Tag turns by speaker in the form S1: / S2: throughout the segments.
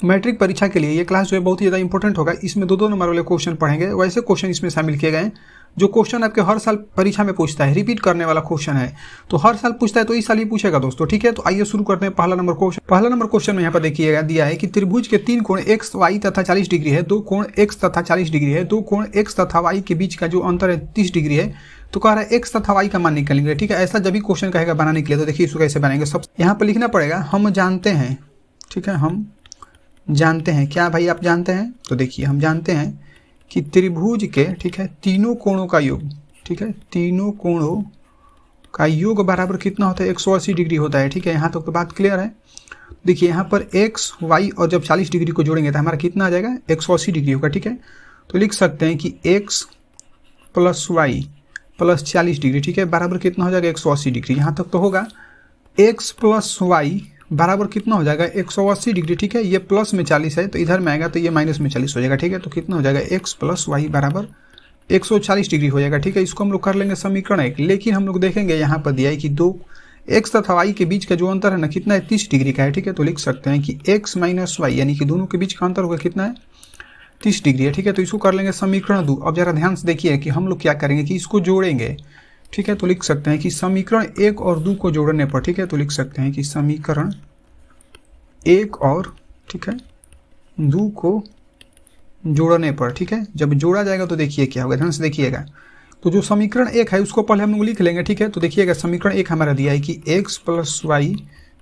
S1: Matric परीक्षा के लिए ये क्लास जो है बहुत ही ज़्यादा इंपॉर्टेंट होगा। इसमें 2-2 नंबर वाले क्वेश्चन पढ़ेंगे, वैसे क्वेश्चन इसमें शामिल किए गए हैं जो क्वेश्चन आपके हर साल परीक्षा में पूछता है, रिपीट करने वाला क्वेश्चन है, तो हर साल पूछता है तो इस साल ही पूछेगा दोस्तों, ठीक है। तो आइए शुरू करते हैं पहला नंबर क्वेश्चन। पहला नंबर क्वेश्चन में यहाँ पर देखिएगा दिया है कि त्रिभुज के 3 कोण x, y तथा 40 डिग्री है, 2 कोण x तथा 40 डिग्री है, 2 कोण x तथा y के बीच का जो अंतर है 30 डिग्री है, तो कह रहा है x तथा y का मान निकालेंगे, ठीक है। ऐसा जब भी क्वेश्चन कहेगा बनाने के लिए तो देखिए इसको कैसे बनाएंगे। सब यहाँ पर लिखना पड़ेगा हम जानते हैं, ठीक है, हम जानते हैं। क्या भाई आप जानते हैं? तो देखिए हम जानते हैं कि त्रिभुज के, ठीक है, तीनों कोणों का योग, ठीक है, तीनों कोणों का योग बराबर कितना होता है? 180 डिग्री होता है, ठीक है। यहाँ तक तो बात क्लियर है। देखिए यहाँ पर x, y और जब 40 डिग्री को जोड़ेंगे तो हमारा कितना आ जाएगा? 180 डिग्री होगा, ठीक है। तो लिख सकते हैं कि x plus y plus 40 degree, ठीक है, बराबर कितना हो जाएगा? 180 डिग्री। यहाँ तक तो होगा। x प्लस y बराबर कितना हो जाएगा? 180 डिग्री, ठीक है। ये प्लस में 40 है तो इधर में आएगा तो ये माइनस में 40 हो जाएगा, ठीक है। तो कितना हो जाएगा? x प्लस वाई बराबर 140 डिग्री हो जाएगा, ठीक है। इसको हम लोग कर लेंगे समीकरण 1। लेकिन हम लोग देखेंगे यहाँ पर दिया है कि 2 x तथा y के बीच का जो अंतर है ना कितना है? 30 डिग्री का है, ठीक है। तो लिख सकते हैं कि x माइनस वाई यानी कि दोनों के बीच का अंतर होगा कितना है? 30 डिग्री है, ठीक है। तो इसको कर लेंगे समीकरण 2। अब जरा ध्यान से देखिए कि हम लोग क्या करेंगे कि इसको जोड़ेंगे, ठीक है। तो लिख सकते हैं कि समीकरण 1 और 2 को जोड़ने पर, ठीक है, तो लिख सकते हैं कि समीकरण 1 और, ठीक है, 2 को जोड़ने पर, ठीक है, जब जोड़ा जाएगा तो देखिए क्या होगा, ध्यान से देखिएगा। तो जो समीकरण 1 है उसको पहले हम लोग लिख लेंगे, ठीक है। तो देखिएगा समीकरण 1 हमारा दिया है कि x प्लस वाई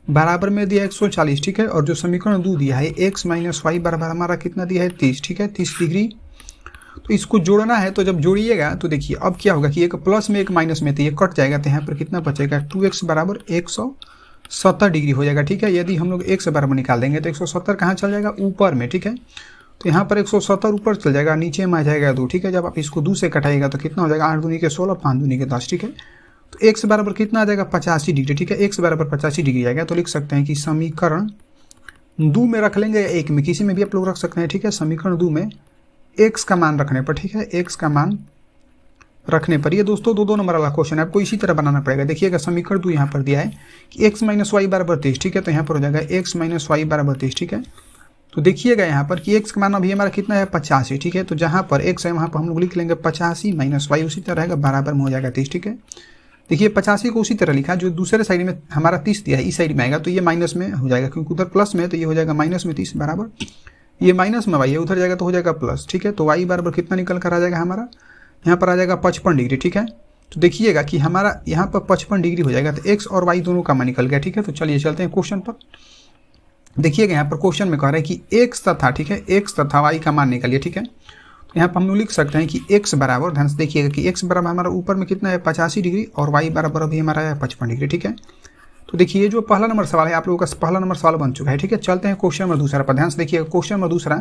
S1: बराबर में दिया है 140, ठीक है। और जो समीकरण 2 दिया है x माइनस वाई बराबर हमारा कितना दिया है? 30, ठीक है, 30 डिग्री। तो इसको जोड़ना है तो जब जोड़िएगा तो देखिए अब क्या होगा कि एक प्लस में एक माइनस में, तो ये कट जाएगा तो यहाँ पर कितना बचेगा? 2x बराबर 170 डिग्री हो जाएगा, ठीक है। यदि हम लोग x बराबर निकाल देंगे तो 170 कहाँ चल जाएगा? ऊपर में, ठीक है। तो यहाँ पर 170 ऊपर चल जाएगा, नीचे में आ जाएगा 2, ठीक है। जब आप इसको 2 से कटाइएगा तो कितना हो जाएगा? 8 दूनी के 16, 5 दूनी के 10, ठीक है। तो x बराबर कितना आ जाएगा? 85 डिग्री, ठीक है। x बराबर 85 डिग्री आएगा। तो लिख सकते हैं कि समीकरण 2 में रख लेंगे या 1 में, किसी में भी आप लोग रख सकते हैं, ठीक है। समीकरण 2 में x का मान रखने पर, ठीक है, x का मान रखने पर, ये दोस्तों 2-2 नंबर वाला क्वेश्चन है, आपको इसी तरह बनाना पड़ेगा। देखिएगा समीकरण 2 यहाँ पर दिया है कि x माइनस वाई बराबर 30, ठीक है। तो यहाँ पर हो जाएगा x माइनस वाई बराबर 30, ठीक है। तो देखिएगा यहाँ पर कि x का मान अभी हमारा कितना है? 85, ठीक है। तो जहाँ पर x है वहाँ पर हम लोग लिख लेंगे 85 माइनस वाई, उसी तरह रहेगा बराबर में हो जाएगा 30, ठीक है। देखिए 85 को उसी तरह लिखा, जो दूसरे साइड में हमारा 30 दिया है इस साइड में आएगा तो ये माइनस में हो जाएगा, क्योंकि उधर प्लस में है तो ये हो जाएगा माइनस में 30 बराबर, ये माइनस में वाई है, उधर जाएगा तो हो जाएगा प्लस, ठीक है। तो वाई बराबर कितना निकल कर आ जाएगा हमारा? यहाँ पर आ जाएगा 55 डिग्री, ठीक है। तो देखिएगा कि हमारा यहाँ पर 55 डिग्री हो जाएगा, तो x और y दोनों का मान निकल गया, ठीक है। तो चलिए चलते हैं क्वेश्चन पर। देखिएगा यहाँ पर क्वेश्चन में कह रहा है कि x तथा, ठीक है, x तथा y का मान निकालिए, ठीक है। तो यहाँ पर हम लोग लिख सकते हैं कि x बराबर, ध्यान से देखिएगा कि x बराबर हमारा ऊपर में कितना है? 85 डिग्री और y बराबर अभी हमारा है 55 डिग्री, ठीक है। तो देखिए जो पहला नंबर सवाल है आप लोगों का पहला नंबर सवाल बन चुका है, ठीक है। चलते हैं क्वेश्चन नंबर दूसरा पर। ध्यान से देखिएगा क्वेश्चन नंबर दूसरा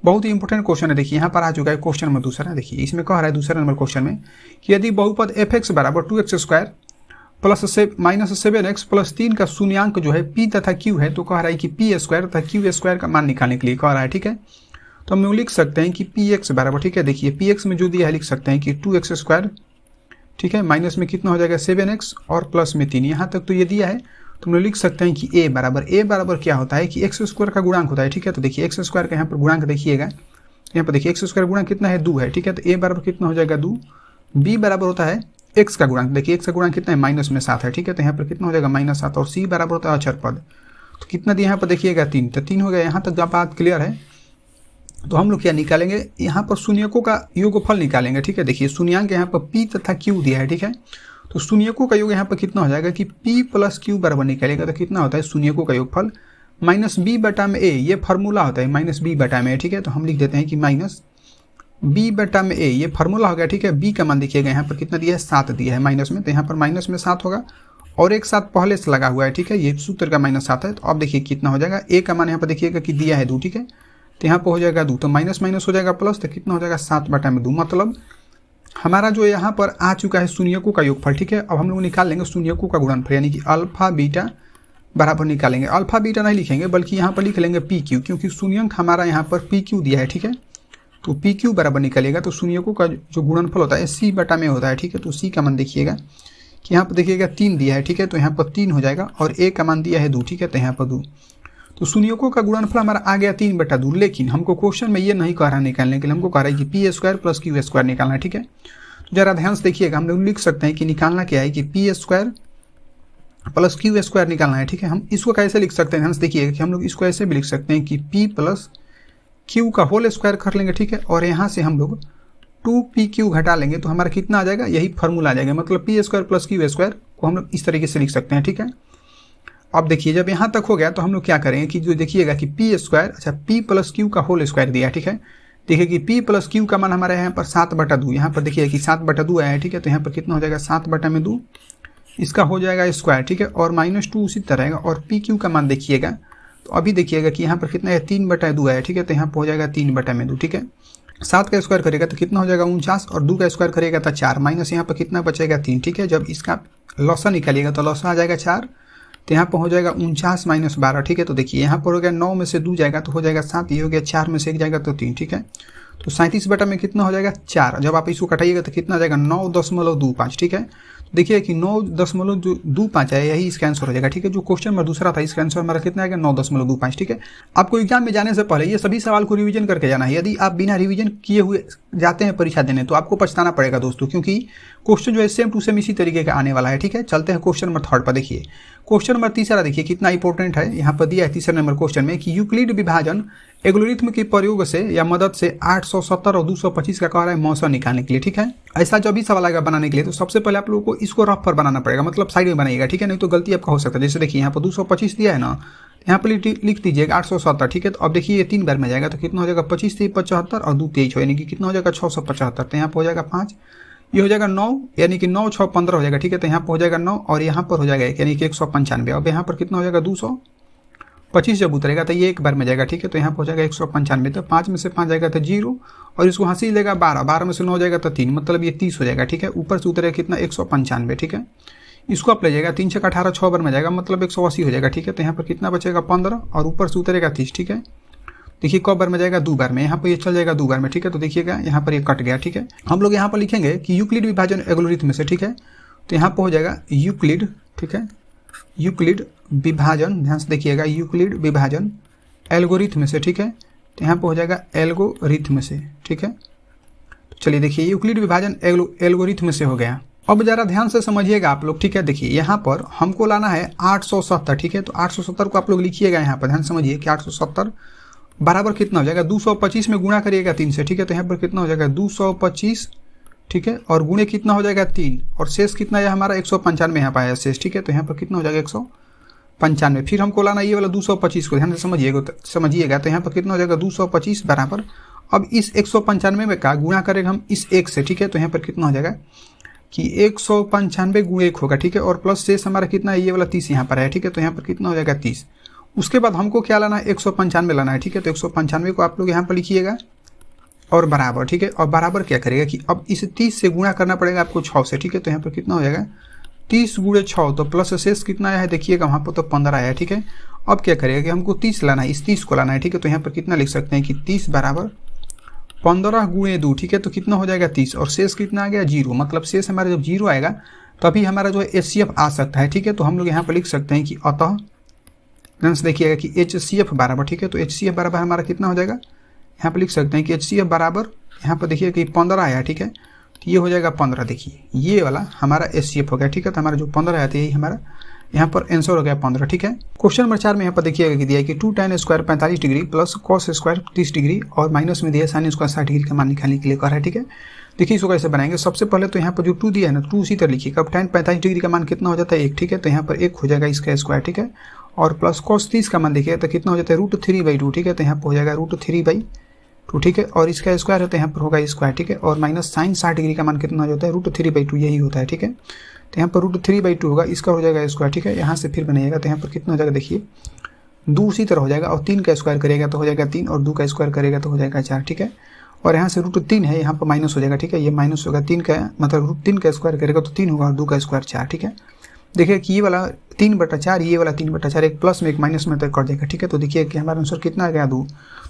S1: बहुत ही इंपॉर्टेंट क्वेश्चन है। देखिए यहाँ पर आ चुका है क्वेश्चन नंबर दूसरा। देखिए इसमें कह रहा है दूसरे नंबर क्वेश्चन में कि यदि बहुपद fx बराबर 2x square plus minus 7x plus 3 का शून्यांक जो है p तथा q है, तो कह रहा है कि p स्क्वायर तथा q स्क्वायर का मान निकालने के लिए कह रहा है, ठीक है। तो हम लोग लिख सकते हैं कि px बराबर, ठीक है, देखिए px में जो दिया है लिख सकते हैं कि 2x स्क्वायर, ठीक है, माइनस में कितना हो जाएगा? 7x और प्लस में 3, यहाँ तक तो ये दिया है। तो हम लोग लिख सकते हैं कि a बराबर क्या होता है कि x स्क्वायर का गुणांक होता है, ठीक है। तो देखिए x स्क्वायर का यहाँ पर गुणांक देखिएगा, यहाँ पर देखिए x स्क्वायर गुणांक कितना है? 2 है, ठीक है। तो a बराबर कितना हो जाएगा? 2। b बराबर होता है x का गुणांक, देखिए x का गुणांक कितना है? माइनस में 7 है, ठीक है। तो यहाँ पर कितना हो जाएगा? -7। और c बराबर होता है अचर पद, तो कितना दिया यहाँ पर देखिएगा? 3। तो 3 हो गया। यहाँ तक जब बात क्लियर है तो हम लोग क्या निकालेंगे? यहाँ पर शून्यकों का योगफल निकालेंगे, ठीक है। देखिए शून्यांक यहाँ पर p तथा q दिया है, ठीक है। तो शून्यकों का योग यहाँ पर कितना हो जाएगा कि p प्लस q बराबर निकालेगा तो कितना होता है? शून्यकों का योगफल माइनस b बटा में a, ये फार्मूला होता है माइनस b बटा में a, ठीक है। तो हम लिख देते हैं कि माइनस b बटा में a, ये फार्मूला हो गया, ठीक है। b का मान देखिएगा यहाँ पर कितना दिया है? 7 दिया है माइनस में, तो यहाँ पर माइनस में 7 होगा और एक साथ पहले से लगा हुआ है, ठीक है। ये सूत्र का -7 है। तो अब देखिए कितना हो जाएगा? a का मान यहाँ पर देखिएगा कि दिया है 2, ठीक है। तो यहाँ पर हो जाएगा 2, तो माइनस माइनस हो जाएगा प्लस, तो कितना हो जाएगा? 7 बटा में 2, मतलब हमारा जो यहाँ पर आ चुका है शून्यकों का योगफल, ठीक है। अब हम लोग निकाल लेंगे शून्यकों का गुणनफल, यानी कि अल्फा बीटा बराबर निकालेंगे। अल्फा बीटा नहीं लिखेंगे बल्कि यहाँ पर लिख लेंगे पी क्यू, क्योंकि शून्यंक हमारा यहाँ पर पी क्यू दिया है, ठीक है। तो पी क्यू बराबर निकलेगा तो शून्यकों का जो गुणनफल होता है सी बटा में होता है, ठीक है। तो सी का मान देखिएगा कि यहाँ पर देखिएगा 3 दिया है, ठीक है। तो यहाँ पर 3 हो जाएगा और ए का मान दिया है 2, ठीक है। तो यहाँ पर 2, तो शून्यकों का गुणनफल हमारा आ गया 3/2, लेकिन हमको क्वेश्चन में ये नहीं कह रहा निकालने के लिए, हमको कह रहा है कि P square plus Q square निकालना है। ठीक है, तो जरा ध्यान से देखिएगा, हम लोग लिख सकते हैं कि निकालना क्या है कि P square plus Q square निकालना है। ठीक है, हम इसको कैसे लिख सकते हैं, ध्यान से देखिएगा कि हम लोग इसको ऐसे भी लिख सकते हैं कि पी प्लस क्यू का होल स्क्वायर कर लेंगे। ठीक है, और यहाँ से हम लोग 2pq घटा लेंगे तो हमारा कितना आ जाएगा, यही फॉर्मूला आ जाएगा, मतलब P square plus Q square को हम लोग इस तरीके से लिख सकते हैं। ठीक है, अब देखिए जब यहाँ तक हो गया तो हम लोग क्या करेंगे कि जो देखिएगा कि पी स्क्वायर, अच्छा पी प्लस क्यू का होल स्क्वायर दिया है। ठीक है, देखिए कि पी प्लस क्यू का मान हमारे यहाँ पर 7/2, यहाँ पर देखिए कि 7/2 आया है। ठीक है, तो यहाँ पर कितना हो जाएगा 7/2, इसका हो जाएगा स्क्वायर। ठीक है, और -2 उसी तरह रहेगा, और पी क्यू का मान देखिएगा तो अभी देखिएगा कि यहाँ पर कितना है 3/2 आया। ठीक है, तो यहाँ पर हो जाएगा 3/2। ठीक है, 7 का स्क्वायर करेगा तो कितना हो जाएगा 49, और 2 का स्क्वायर करेगा तो 4, माइनस यहाँ पर कितना बचेगा 3। ठीक है, जब इसका लॉसा निकालिएगा तो लॉसा आ जाएगा 4, तो यहाँ पर हो जाएगा 49 - 12। ठीक है, तो देखिए यहाँ पर हो गया 9 में से 2 जाएगा तो हो जाएगा 7, ये हो गया 4 में से 1 जाएगा तो 3। ठीक है, तो 37 में कितना हो जाएगा 4, जब आप इसको कटाइएगा तो कितना आ जाएगा 9.25। ठीक है, देखिए कि 9.25 है, यही इसका आंसर हो जाएगा। ठीक है, जो क्वेश्चन नंबर दूसरा था इसका आंसर हमारा कितना आएगा 9.25। ठीक है, आपको एग्जाम में जाने से पहले ये सभी सवाल को रिवीजन करके जाना है। यदि आप बिना रिवीजन किए हुए जाते हैं परीक्षा देने तो आपको पछताना पड़ेगा दोस्तों, क्योंकि क्वेश्चन जो है सेम टू सेम इसी तरीके का आने वाला है। ठीक है, चलते हैं क्वेश्चन नंबर 3 पर। देखिए क्वेश्चन नंबर 3 देखिए कितना इंपॉर्टेंट है, यहाँ पर दिया है 3 नंबर क्वेश्चन में कि यूक्लिड विभाजन एल्गोरिथ्म के प्रयोग से या मदद से 870 और 225 का कह रहा है मौसा निकालने के लिए। ठीक है, ऐसा जब भी सवाल आएगा बनाने के लिए तो सबसे पहले आप लोगों को इसको रफ पर बनाना पड़ेगा, मतलब साइड में बनाइएगा। ठीक है, नहीं तो गलती आपका हो सकता है। जैसे देखिए यहाँ पर 225 दिया है ना, यहाँ पर लिख दीजिएगा 870। ठीक है, तो अब देखिए ये 3 बार में जाएगा तो कितना हो जाएगा 25 3 75 और 2 23, यानी कि कितना हो जाएगा 675। तो यहाँ पर हो जाएगा 5, ये हो जाएगा 9, यानी कि 9 6 15 हो जाएगा। ठीक है, तो यहाँ पर हो जाएगा 9 और यहाँ पर हो जाएगा 1, यानी कि 195। अब यहाँ पर कितना हो जाएगा 225 जब उतरेगा तो ये 1 बार में जाएगा। ठीक है, तो यहाँ पर हो जाएगा 195, तो 5 में से 5 जाएगा तो 0, और इसको हंसी लेगा 12, 12 में से 9 जाएगा तो 3, मतलब ये 30 हो जाएगा। ठीक है, ऊपर से उतरेगा कितना 195। ठीक है, इसको आप ले जाएगा 3 6 18, 6 बार में जाएगा, मतलब 180 हो जाएगा। ठीक है, तो यहाँ पर कितना बचेगा 15, और ऊपर से उतरेगा 30। ठीक है, देखिए कब बार में जाएगा 2 बार में, यहाँ पर ये चल जाएगा 2 बार में। ठीक है, तो देखिएगा यहाँ पर ये कट गया। ठीक है, हम लोग यहाँ पर लिखेंगे कि यूक्लिड विभाजन एल्गोरिथ्म से। ठीक है, तो यहाँ पर हो जाएगा यूक्लिड, ठीक है, यूक्लिड विभाजन, ध्यान से देखिएगा यूक्लिड विभाजन एल्गोरिथ्म से। ठीक है, तो यहाँ पर हो जाएगा एल्गोरिथ्म से। ठीक है, तो चलिए देखिए यूक्लिड विभाजन एल्गोरिथ्म से हो गया। अब जरा ध्यान से समझिएगा आप लोग। ठीक है, देखिए यहाँ पर हमको लाना है 870। ठीक है, तो 870 को आप लोग लिखिएगा यहाँ पर, ध्यान समझिए कि 870 बराबर कितना हो जाएगा 225 में गुणा करिएगा 3 से। ठीक है, तो यहाँ पर कितना हो जाएगा 225। ठीक है, और गुणे कितना हो जाएगा 3, और शेष कितना है हमारा 195 यहाँ पाया शेष। ठीक है, तो यहाँ पर कितना हो जाएगा 195। फिर हमको लाना ये वाला 225 को, ध्यान से समझिएगा। तो यहाँ पर कितना हो जाएगा 225 बराबर, अब इस 195 में का गुणा करेंगे हम इस 1 से। ठीक है, तो यहाँ पर कितना हो जाएगा कि 195 गुणे 1 होगा। ठीक है, और प्लस शेष हमारा कितना है ये वाला 30 यहाँ पर है। ठीक है, तो यहाँ पर कितना हो जाएगा 30। उसके बाद हमको क्या लाना है 195 लाना है। ठीक है, तो 195 को आप लोग यहाँ पर लिखिएगा और बराबर। ठीक है, और बराबर क्या करेगा कि अब इस 30 से गुणा करना पड़ेगा आपको 6 से। ठीक है, तो यहाँ पर कितना हो जाएगा 30 गुणे 6, तो प्लस शेष कितना आया है देखिएगा वहाँ पर तो 15 आया है। ठीक है, अब क्या करेगा कि हमको 30 लाना है, इस 30 को लाना है। ठीक है, तो यहाँ पर कितना लिख सकते हैं कि 30 बराबर 15 गुणे 2। ठीक है, तो कितना हो जाएगा 30, और शेष कितना आ गया 0, मतलब शेष हमारा जब 0 आएगा तभी हमारा जो है HCF आ सकता है। ठीक है, तो हम लोग यहाँ पर लिख सकते हैं कि अतः ध्यान से देखिएगा कि HCF बराबर, ठीक है, तो HCF बराबर हमारा कितना हो जाएगा, यहाँ पर लिख सकते हैं कि HCF बराबर, यहाँ पर देखिए कि 15 आया। ठीक है, तो ये हो जाएगा 15, देखिए ये वाला हमारा HCF हो गया। ठीक है, तो हमारा जो 15 आया था यही हमारा यहाँ पर आंसर हो गया 15। ठीक है, क्वेश्चन नंबर 4 में यहाँ पर देखिएगा कि दिया है कि 2 tan square 45 degree plus cos square 30 degree और माइनस में दिया sin स्क्वायर 60 डिग्री का मान निकालने के लिए कह रहा है। ठीक है, देखिए इसको कैसे बनाएंगे। सबसे पहले तो यहाँ पर जो 2 दिया है ना, 2 उसी तरह लिखिएगा। अब tan 45 डिग्री का मान कितना हो जाता है 1। ठीक है, तो यहाँ पर 1 हो जाएगा इसका स्क्वायर। ठीक है, और प्लस cos 30 का मान देखिएगा तो कितना हो जाता है √3/2। ठीक है, तो यहाँ पर हो जाएगा √3/2। ठीक है, और इसका स्क्वायर है तो यहाँ पर होगा स्क्वायर। ठीक है, और माइनस sin 60 डिग्री का मान कितना हो जाता है √3/2, यही होता है। ठीक है, तो यहाँ पर √3/2 होगा, इसका हो जाएगा स्क्वायर। ठीक है, यहाँ से फिर बनाइएगा तो यहाँ पर कितना हो जाएगा देखिए 2 उसी तरह हो जाएगा, और 3 का स्क्वायर करेगा तो हो जाएगा 3, और 2 का स्क्वायर करेगा तो हो जाएगा 4। ठीक है, और यहाँ से √3 है, यहाँ पर माइनस हो जाएगा। ठीक है, ये माइनस होगा 3 का, मतलब √3 का स्क्वायर करेगा तो 3 होगा, और 2 का स्क्वायर 4। ठीक है, देखिए कि ये वाला 3/4, ये वाला 3/4, एक प्लस में एक माइनस में तक कर जाएगा। ठीक है, तो देखिए कि हमारा आंसर कितना आ गया 2।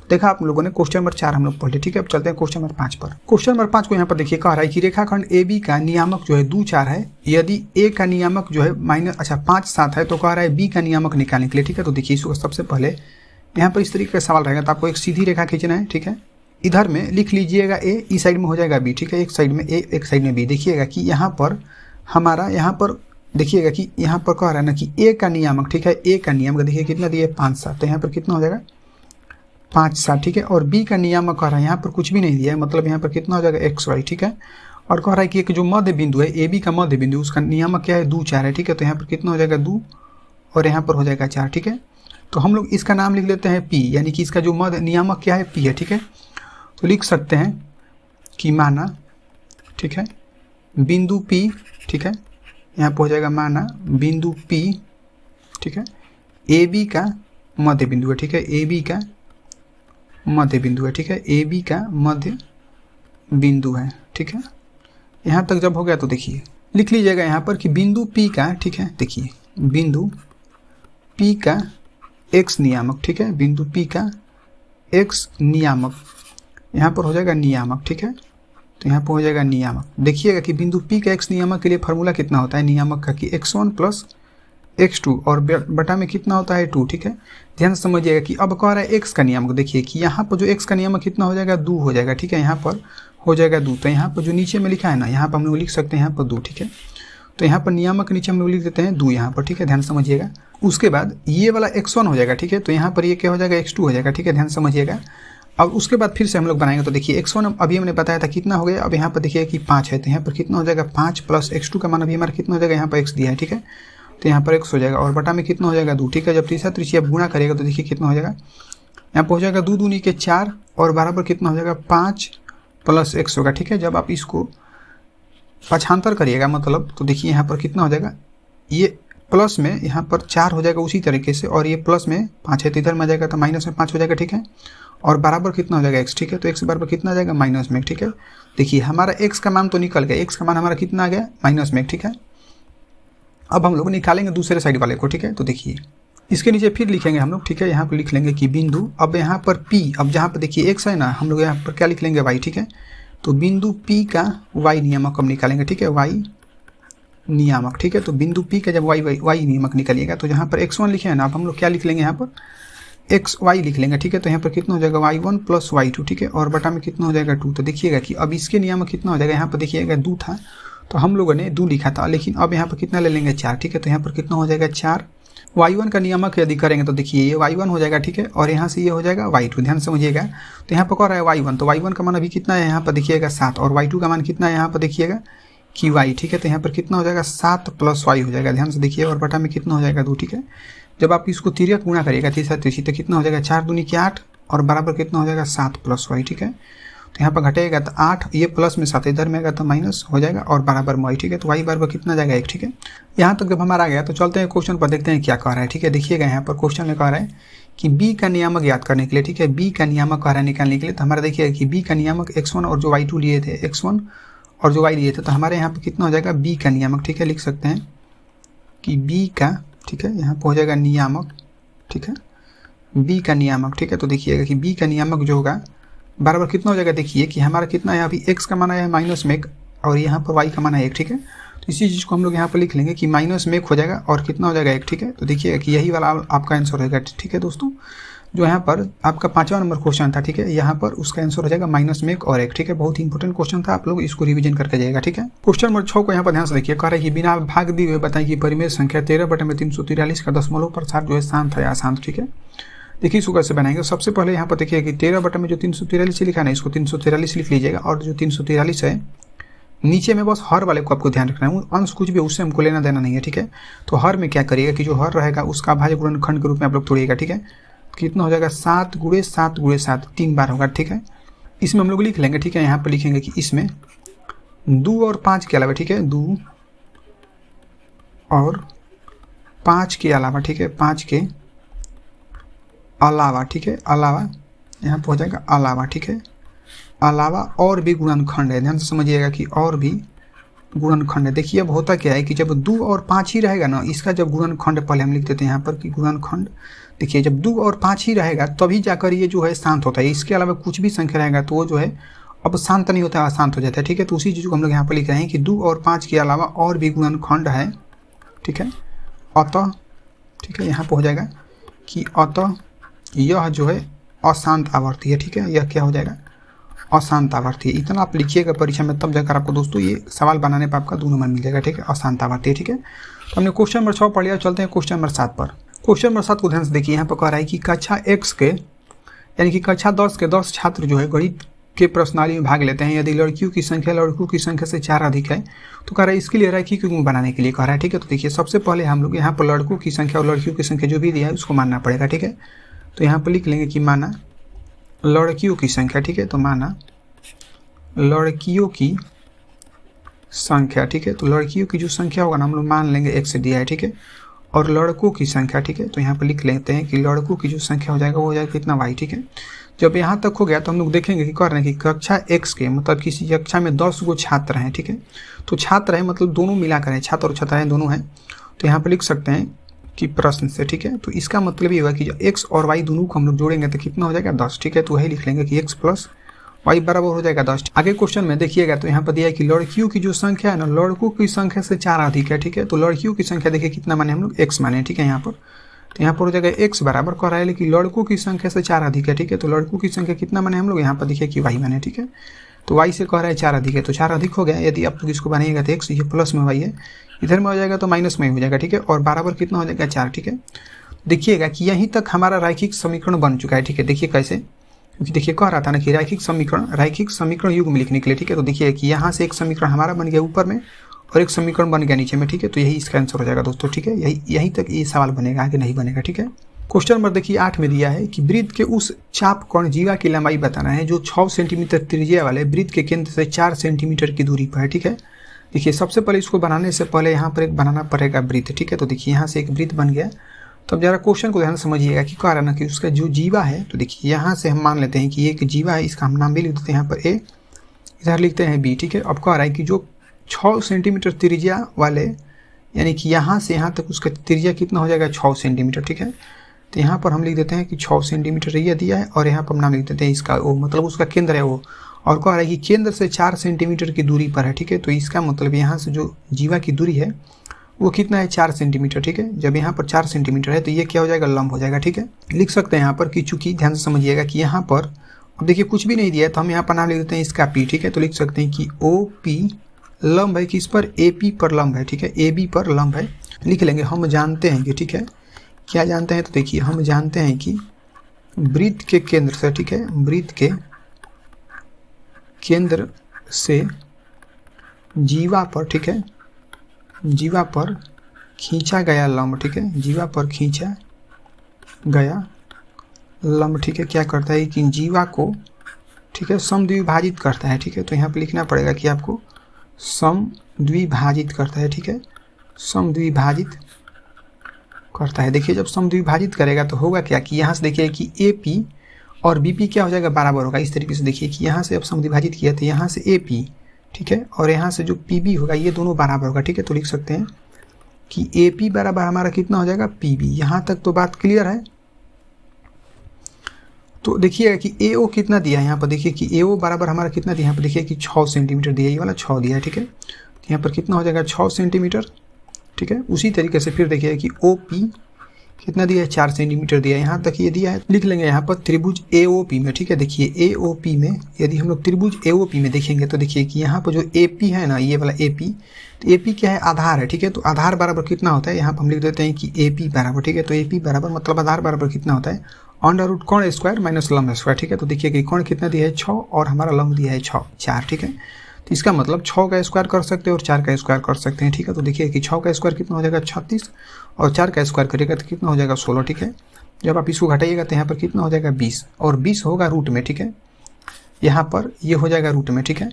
S1: देखा आप लोगों ने क्वेश्चन नंबर 4 हम लोग पढ़ लिया। ठीक है, अब चलते हैं क्वेश्चन नंबर 5 पर। क्वेश्चन नंबर 5 को यहाँ पर देखिए कह रहा है कि रेखाखंड AB का नियामक जो है 2 4 है, यदि A का नियामक जो है 5 7 है, तो कह रहा है B का नियामक निकालने के लिए। ठीक है, तो देखिए इसको सबसे पहले यहाँ पर इस तरीके का सवाल रहेगा तो आपको एक सीधी रेखा खींचना है, ठीक है। इधर में लिख लीजिएगा ए, इस साइड में हो जाएगा बी, ठीक है। एक साइड में ए, एक साइड में बी। देखिएगा कि यहाँ पर हमारा यहाँ पर देखिएगा कि यहाँ पर कह रहा है ना कि ए का नियामक, ठीक है। ए का नियामक देखिए कितना दिया है 5 7, तो यहाँ पर कितना हो जाएगा 5 7, ठीक है। और बी का नियामक कह रहा है यहाँ पर कुछ भी नहीं दिया है, मतलब यहाँ पर कितना हो जाएगा एक्स वाई, ठीक है। और कह रहा है कि एक जो मध्य बिंदु है ए बी का मध्य बिंदु, उसका नियामक क्या है 2 4 है, ठीक है। तो यहाँ पर कितना हो जाएगा 2 और यहाँ पर हो जाएगा 4, ठीक है। तो हम लोग इसका नाम लिख लेते हैं पी, यानी कि इसका जो मध्य नियामक क्या है पी है, ठीक है। तो लिख सकते हैं कि माना, ठीक है, बिंदु पी, ठीक है, यहाँ पर हो जाएगा माना बिंदु पी, ठीक है, ए बी का मध्य बिंदु है, ठीक है। ए बी का मध्य बिंदु है, ठीक है। ए बी का मध्य बिंदु है, ठीक है। यहाँ तक जब हो गया तो देखिए लिख लीजिएगा यहाँ पर कि बिंदु पी का, ठीक है, देखिए बिंदु पी का एक्स नियामक, ठीक है। बिंदु पी का एक्स नियामक यहाँ पर हो जाएगा नियामक, ठीक है। तो यहाँ पर हो जाएगा नियामक। देखिएगा कि बिंदु पी का एक्स नियामक के लिए फार्मूला कितना होता है नियामक का कि x1 प्लस x2 और बटा में कितना होता है 2, ठीक है। ध्यान से समझिएगा कि अब कह रहा है x का नियामक। देखिए कि यहाँ पर जो x का नियामक कितना हो जाएगा 2 हो जाएगा, ठीक है। यहाँ पर हो जाएगा 2, तो यहाँ पर जो नीचे में लिखा है ना, यहाँ पर हम लोग लिख सकते हैं यहाँ पर 2, ठीक है। तो यहाँ पर नियामक के नीचे हम लोग लिख देते हैं 2 यहाँ पर, ठीक है। ध्यान समझिएगा। उसके बाद ये वाला x1 हो जाएगा, ठीक है। तो यहाँ पर ये क्या हो जाएगा x2 हो जाएगा, ठीक है। ध्यान समझिएगा। अब उसके बाद फिर से हम लोग बनाएंगे तो देखिए x1 अभी हमने बताया था कितना हो गया, अब यहाँ पर देखिए कि 5 है, तो यहाँ पर कितना हो जाएगा 5 प्लस x2 का मान अभी हमारा कितना हो जाएगा, यहाँ पर x दिया है, ठीक है। तो यहाँ पर x हो जाएगा और बटा में कितना हो जाएगा 2, ठीक है। जब तीसरा त्रिज्या गुणा करेगा तो देखिए कितना हो जाएगा, यहाँ पर हो जाएगा 2 दूनी के 4 और बराबर कितना हो जाएगा 5 प्लस x होगा, ठीक है। जब आप इसको पक्षांतर करिएगा मतलब तो देखिए यहाँ पर कितना हो जाएगा, ये प्लस में यहाँ पर 4 हो जाएगा उसी तरीके से, और ये प्लस में 5 है तो इधर में आ जाएगा तो माइनस में 5 हो जाएगा, ठीक है। और बराबर कितना हो जाएगा x, ठीक है। तो x बराबर कितना आ जाएगा माइनस में, ठीक है। देखिए हमारा x का मान तो निकल गया, x का मान हमारा कितना आ गया माइनस में, ठीक है। अब हम लोग निकालेंगे दूसरे साइड वाले को, ठीक है। तो देखिए इसके नीचे फिर लिखेंगे हम लोग, ठीक है। यहाँ पर लिख लेंगे कि बिंदु, अब यहाँ पर p, अब जहाँ पर देखिए x है ना, हम लोग यहाँ पर क्या लिख लेंगे y, ठीक है। तो बिंदु p का y नियामक हम निकालेंगे, ठीक है, y नियामक, ठीक है। तो बिंदु p का जब y नियामक निकलिएगा तो यहाँ पर x1 लिखे हैं ना, अब हम लोग क्या लिख लेंगे यहाँ पर xy लिख लेंगे, ठीक है। तो यहाँ पर कितना हो जाएगा y1 प्लस y2, ठीक है। और बटा में कितना हो जाएगा 2। तो देखिएगा कि अब इसके नियामक कितना हो जाएगा, यहाँ पर देखिएगा 2 था तो हम लोगों ने 2 लिखा था, लेकिन अब यहाँ पर कितना ले लेंगे 4, ठीक है। तो यहाँ पर कितना हो जाएगा 4। y1 का नियामक यदि करेंगे तो देखिए ये y1 हो जाएगा, ठीक है। और यहाँ से ये हो जाएगा y2। ध्यान समझिएगा। तो यहाँ पर कह रहा है y1, तो y1 का मान अभी कितना है यहाँ पर देखिएगा 7, और y2 का मान कितना है यहाँ पर देखिएगा कि y, ठीक है। तो यहाँ पर कितना हो जाएगा 7 प्लस y हो जाएगा, ध्यान से देखिए। और बटा में कितना हो जाएगा 2, ठीक है। जब आप इसको तिर्यक गुणा करिएगा तीसरा त्रिशी तो कितना हो जाएगा 4 दूनी के 8 और बराबर कितना हो जाएगा 7 प्लस y, ठीक है। तो यहाँ पर घटेगा तो 8, ये प्लस में 7 इधर में आएगा तो माइनस हो जाएगा और बराबर में y, ठीक है। तो y बराबर कितना जाएगा 1, ठीक है। यहाँ तक जब हमारा आ गया तो चलते हैं क्वेश्चन पर, देखते हैं क्या कह रहा है, ठीक है। देखिएगा यहाँ पर क्वेश्चन में कह रहा है कि b का नियामक याद करने के लिए, ठीक है, b का नियामक कह रहा है निकालने के लिए। तो हमारा देखिएगा कि b का नियामक x1 और जो y2 लिए थे, x1 और जो y लिए थे, तो हमारे यहाँ पर कितना हो जाएगा b का नियामक, ठीक है। लिख सकते हैं कि b का, ठीक है, यहाँ पर हो जाएगा नियामक, ठीक है, b का नियामक, ठीक है। तो देखिएगा कि b का नियामक जो होगा बराबर कितना हो जाएगा, देखिए कि हमारा कितना है अभी x का मान है माइनस में 1 और यहाँ पर y का मान है 1, ठीक है। तो इसी चीज़ को हम लोग यहाँ पर लिख लेंगे कि माइनस में 1 हो जाएगा और कितना हो जाएगा 1, ठीक है। तो देखिएगा कि यही वाला आपका आंसर रहेगा, ठीक है दोस्तों। जो यहाँ पर आपका 5वां नंबर क्वेश्चन था, ठीक है, यहाँ पर उसका आंसर हो जाएगा माइनस में 1 और 1, ठीक है। बहुत ही इंपॉर्टेंट क्वेश्चन था, आप लोग इसको रिवीजन करके जाइएगा, ठीक है। क्वेश्चन नंबर 6 को यहाँ पर ध्यान से देखिए, कह रहा है कि बिना भाग दिए हुए बताएं कि परिमेय संख्या 13/343 का दशमलव प्रसार जो है शांत है या अशांत, ठीक है। देखिए इसको कैसे बनाएंगे। सबसे पहले यहाँ पर देखिए कि 13 में जो 343 लिखा है ना, इसको 343 लिख लीजिएगा। और जो 343 है नीचे में बस हर वाले को आपको ध्यान रखना है, अंश कुछ भी उससे हमको लेना देना नहीं है, ठीक है। तो हर में क्या करिएगा कि जो हर रहेगा उसका अभाज्य गुणनखंड के रूप में आप लोग तोड़िएगा, ठीक है। कितना हो जाएगा 7 × 7 × 7 3 बार होगा, ठीक है। इसमें हम लोग लिख लेंगे, ठीक है। यहाँ पर लिखेंगे कि इसमें 2 और 5 के अलावा, ठीक है, 2 और 5 के अलावा, ठीक है, 5 के अलावा, ठीक है, अलावा यहाँ पर हो जाएगा अलावा, ठीक है, अलावा और भी गुणनखंड है। ध्यान से समझिएगा कि और भी गुणनखंड है। देखिए अब होता क्या है कि जब 2 और 5 ही रहेगा ना, इसका जब गुणनखंड पहले हम लिख देते हैं यहाँ पर कि गुणनखंड, देखिए जब 2 और 5 ही रहेगा तभी जाकर ये जो है शांत होता है। इसके अलावा कुछ भी संख्या रहेगा तो वो जो है अब शांत नहीं होता है, अशांत हो जाता है, ठीक है। तो उसी चीज़ को हम लोग यहाँ पर लिख रहे हैं कि 2 और 5 के अलावा और भी गुणनखंड है, ठीक है। अतः, ठीक है, यहाँ पर हो जाएगा कि अतः यह जो है अशांत आवर्ती है, ठीक है। यह क्या हो जाएगा, अशांत आवर्ती है। इतना आप लिखिएगा परीक्षा में, तब जाकर आपको दोस्तों ये सवाल बनाने पर आपका 2 नंबर मिल जाएगा, ठीक है। अशांत आवर्ती है, ठीक है। तो हमने क्वेश्चन नंबर 6 पढ़ लिया। चलते हैं क्वेश्चन नंबर 7 पर। क्वेश्चन नंबर 7 को ध्यान से देखिए। यहाँ पर कह रहा है कि कक्षा x के यानी कि कक्षा 10 के 10 छात्र जो है गणित के प्रश्नावली में भाग लेते हैं। यदि लड़कियों की संख्या लड़कों की संख्या से 4 अधिक है तो कह रहा है इसके लिए रैखिक युग्म बनाने के लिए कह रहा है, ठीक है। तो देखिए सबसे पहले हम लोग यहाँ पर लड़कों की संख्या और लड़कियों की संख्या जो भी दिया है उसको मानना पड़ेगा, ठीक है। तो यहाँ पर लिख लेंगे कि माना लड़कियों की संख्या, ठीक है। तो माना लड़कियों की संख्या, ठीक है। तो लड़कियों की जो संख्या होगा ना हम लोग मान लेंगे 1 से दिया है, ठीक है। और लड़कों की संख्या, ठीक है। तो यहाँ पर लिख लेते हैं कि लड़कों की जो संख्या हो जाएगा वो हो जाएगा कितना y, ठीक है। जब यहाँ तक हो गया तो हम लोग देखेंगे कि कर रहे हैं कि कक्षा x के मतलब किसी कक्षा में 10 गो छात्र हैं, ठीक है। तो छात्र है मतलब दोनों मिलाकर है, छात्र और छात्राएं दोनों हैं। तो यहाँ पर लिख सकते हैं कि प्रश्न से, ठीक है। तो इसका मतलब ये होगा कि जो x और y दोनों को हम लोग जोड़ेंगे तो कितना हो जाएगा 10, ठीक है। तो वही लिख लेंगे कि x प्लस y बराबर हो जाएगा 10। आगे क्वेश्चन में देखिएगा तो यहाँ पर दिया है कि लड़कियों की जो संख्या है ना लड़कों की संख्या से 4 अधिक है, ठीक है। तो लड़कियों की संख्या देखिए कितना माने हम लोग x माने, ठीक है। यहाँ पर तो यहाँ पर हो जाएगा x बराबर कह रहा है लेकिन लड़कों की संख्या से 4 अधिक है, ठीक है। तो लड़कों की संख्या कितना माने हम लोग यहाँ पर देखिए कि y माने, ठीक है। तो y से कह रहा है 4 अधिक है, तो 4 अधिक हो गया। यदि आप लोग इसको बनाइएगा तो x ये प्लस में y है, इधर में हो जाएगा तो माइनस में हो जाएगा, ठीक है। और बराबर कितना हो जाएगा 4, ठीक है। देखिएगा कि यहीं तक हमारा रैखिक समीकरण बन चुका है, ठीक है। देखिए कैसे, क्योंकि देखिए कह रहा था ना कि रैखिक समीकरण युग्म लिखने के लिए, ठीक है। तो देखिए कि यहाँ से एक समीकरण हमारा बन गया ऊपर में और एक समीकरण बन गया नीचे में, ठीक है। तो यही इसका आंसर हो जाएगा दोस्तों, ठीक है। यहीं तक ये सवाल बनेगा, आगे नहीं बनेगा, ठीक है। क्वेश्चन नंबर देखिए 8 में दिया है कि वृत्त के उस चाप कोण जीवा की लंबाई बताना है जो 6 सेंटीमीटर त्रिज्या वाले वृत्त के केंद्र से 4 सेंटीमीटर की दूरी पर है, ठीक है। देखिए सबसे पहले इसको बनाने से पहले यहाँ पर एक बनाना पड़ेगा वृत्त, ठीक है। तो देखिए यहाँ से एक वृत्त बन गया। तो अब जरा क्वेश्चन को ध्यान समझिएगा कि कह रहा ना कि उसका जो जीवा है, तो देखिए यहाँ से हम मान लेते हैं कि एक जीवा है, इसका हम नाम भी लिख देते हैं यहाँ पर a, इधर लिखते हैं b, ठीक है। अब कह रहा है कि जो 6 सेंटीमीटर त्रिज्या वाले यानी कि यहाँ से यहाँ तक उसका त्रिज्या कितना हो जाएगा 6 सेंटीमीटर, ठीक है। तो यहाँ पर हम लिख देते हैं कि 6 सेंटीमीटर ये दिया है और यहाँ पर हम नाम लिख देते हैं इसका वो मतलब उसका केंद्र है वो, और कह रहा है कि केंद्र से 4 सेंटीमीटर की दूरी पर है, ठीक है। तो इसका मतलब यहाँ से जो जीवा की दूरी है वो कितना है 4 सेंटीमीटर, ठीक है। जब यहाँ पर 4 सेंटीमीटर है तो ये क्या हो जाएगा लंब हो जाएगा, ठीक है। लिख सकते हैं यहाँ पर कि चूंकि ध्यान से समझिएगा कि यहाँ पर अब देखिए कुछ भी नहीं दिया है तो हम यहाँ पर नाम लिख देते हैं इसका p, ठीक है। तो लिख सकते हैं कि OP लंब है किस पर AP पर लंब है, ठीक है। AB पर लंब है लिख लेंगे। हम जानते हैं कि, ठीक है, क्या जानते हैं तो देखिए हम जानते हैं कि वृत्त के केंद्र से, ठीक है, वृत्त के केंद्र से जीवा पर, ठीक है, जीवा पर खींचा गया लंब, ठीक है, जीवा पर खींचा गया लंब, ठीक है, क्या करता है कि जीवा को, ठीक है, समद्विभाजित करता है, ठीक है। तो यहाँ पे लिखना पड़ेगा कि आपको समद्विभाजित करता है, ठीक है, समद्विभाजित करता है। देखिए जब समद्विभाजित करेगा तो होगा क्या कि यहाँ से देखिए कि AP और BP क्या हो जाएगा बराबर होगा। इस तरीके से देखिए कि यहाँ से अब समद्विभाजित किया तो यहाँ से AP, ठीक है, और यहाँ से जो PB होगा ये दोनों बराबर होगा, ठीक है। तो लिख सकते हैं कि AP बराबर हमारा कितना हो जाएगा PB। यहाँ तक तो बात क्लियर है। तो देखिएगा कि AO कितना दिया है यहाँ पर, देखिए कि AO बराबर हमारा कितना दिया, यहाँ पर देखिए कि 6 सेंटीमीटर दिया है, ये वाला 6 दिया है, ठीक है। तो यहाँ पर कितना हो जाएगा 6 सेंटीमीटर, ठीक है। उसी तरीके से फिर देखिए कि OP कितना दिया है 4 सेंटीमीटर दिया है, यहाँ तक ये दिया है। लिख लेंगे यहाँ पर त्रिभुज AOP में, ठीक है। देखिए AOP में यदि हम लोग त्रिभुज AOP में देखेंगे तो देखिए कि यहाँ पर जो AP है ना, ये वाला AP, तो AP क्या है आधार है, ठीक है। तो आधार बराबर कितना होता है यहाँ पर हम लिख देते हैं कि AP बराबर, ठीक है। तो AP बराबर मतलब आधार बराबर कितना होता है अंडर रूट कोण स्क्वायर माइनस लंब स्क्वायर, ठीक है। तो देखिए कि कोण कितना दिया है 6 और हमारा लंब दिया है 4, ठीक है। तो इसका मतलब 6 का स्क्वायर कर सकते हैं और 4 का स्क्वायर कर सकते हैं, ठीक है। तो देखिए कि 6 का स्क्वायर कितना हो जाएगा 36 और 4 का स्क्वायर करेगा तो कितना हो जाएगा 16, ठीक है। जब आप इसको घटाइएगा तो यहाँ पर कितना हो जाएगा 20 और 20 होगा रूट में, ठीक है। यहाँ पर ये हो जाएगा रूट में, ठीक है।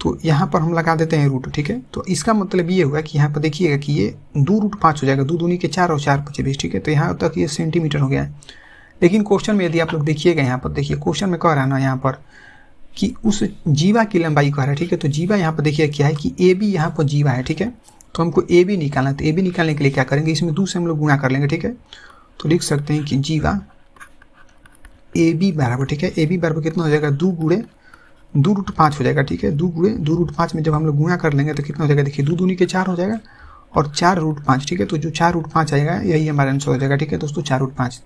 S1: तो यहाँ पर हम लगा देते हैं रूट, ठीक है। तो इसका मतलब ये होगा कि यहाँ पर देखिएगा कि ये 2√5 हो जाएगा, 2 दूनी के 4 और 4 × 20, ठीक है। तो यहाँ तक ये सेंटीमीटर हो गया है। लेकिन क्वेश्चन में यदि आप लोग देखिएगा यहाँ पर देखिए क्वेश्चन में कह रहा है ना यहाँ पर कि उस जीवा की लंबाई कह रहा है, ठीक है। तो जीवा यहाँ पर देखिए क्या है कि AB यहाँ पर जीवा है, ठीक है। तो हमको AB निकालना है, तो AB निकालने के लिए क्या करेंगे इसमें 2 से हम लोग गुणा कर लेंगे, ठीक है। तो लिख सकते हैं कि जीवा AB बराबर, ठीक है, AB बराबर कितना हो जाएगा 2 × 2√5 हो जाएगा, ठीक है। 2 × 2√5 में जब हम लोग गुणा कर लेंगे तो कितना हो जाएगा देखिए 2 दूनी के 4 हो जाएगा और 4√5, ठीक है। तो जो 4√5 आएगा यही हमारा आंसर हो जाएगा, ठीक है दोस्तों 4√5।